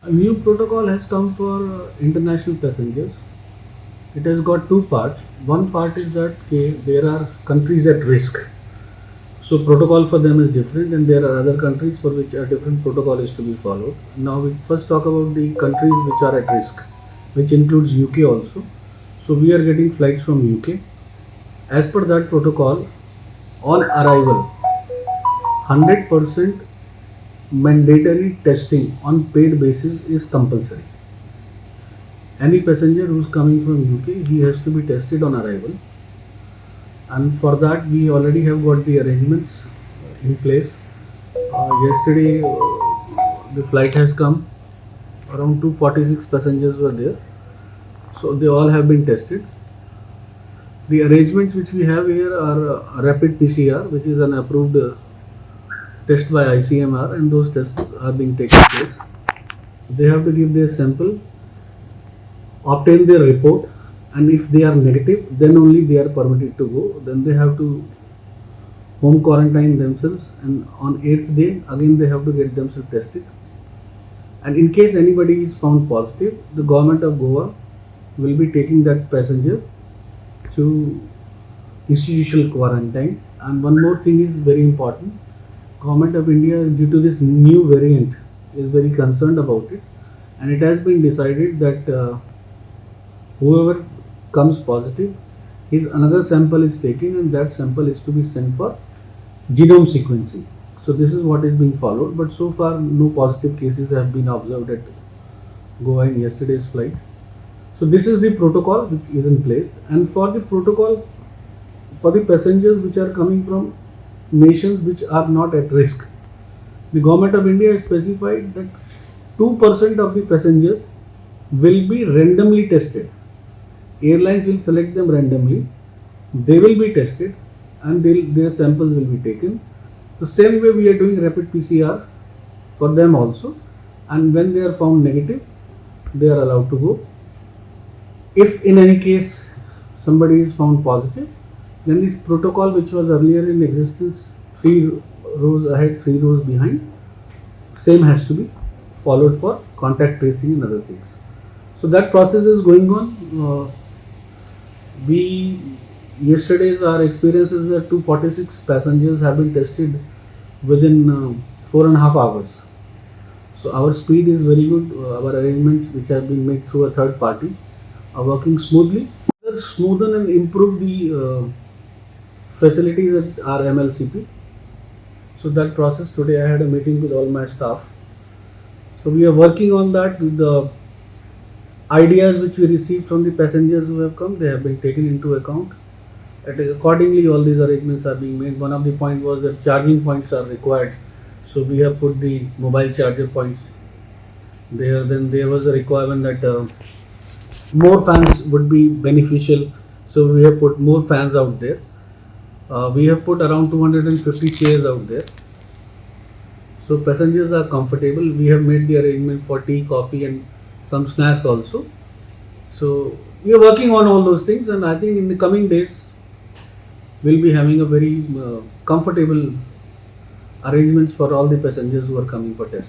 A new protocol has come for international passengers. It has got two parts. One part is that there are countries at risk. So protocol for them is different, and there are other countries for which a different protocol is to be followed. Now we first talk about the countries which are at risk, which includes UK also. So we are getting flights from UK. As per that protocol, on arrival, 100% mandatory testing on paid basis is compulsory. Any passenger who's coming from UK, he has to be tested on arrival, and for that we already have got the arrangements in place. Yesterday the flight has come, around 246 passengers were there, so they all have been tested. The arrangements which we have here are rapid PCR, which is an approved test by ICMR, and those tests are being taken place. So they have to give their sample, obtain their report, and if they are negative, then only they are permitted to go. Then they have to home quarantine themselves, and on 8th day again they have to get themselves tested. And in case anybody is found positive, the government of Goa will be taking that passenger to institutional quarantine. And one more thing is very important. Government of India, due to this new variant, is very concerned about it, and it has been decided that whoever comes positive, his another sample is taken, and that sample is to be sent for genome sequencing. So this is what is being followed, but so far no positive cases have been observed at Goa in yesterday's flight. So this is the protocol which is in place, and for the protocol for the passengers which are coming from nations which are not at risk, the government of India has specified that 2% of the passengers will be randomly tested. Airlines will select them randomly, they will be tested, and their samples will be taken. The same way we are doing rapid PCR for them also, and when they are found negative, they are allowed to go. If in any case somebody is found positive, then this protocol which was earlier in existence, 3 rows ahead, 3 rows behind, same has to be followed for contact tracing and other things. So that process is going on. Yesterday's our experience is that 246 passengers have been tested within 4.5 hours. So our speed is very good. Our arrangements which have been made through a third party are working smoothly. Smoothen and improve the facilities at our MLCP. So that process, today I had a meeting with all my staff. So we are working on that. With the ideas which we received from the passengers who have come, they have been taken into account. And accordingly, all these arrangements are being made. One of the point was that charging points are required. So we have put the mobile charger points there. Then there was a requirement that more fans would be beneficial. So we have put more fans out there. We have put around 250 chairs out there. So passengers are comfortable. We have made the arrangement for tea, coffee, and some snacks also. So we are working on all those things, and I think in the coming days we'll be having a very comfortable arrangements for all the passengers who are coming for testing.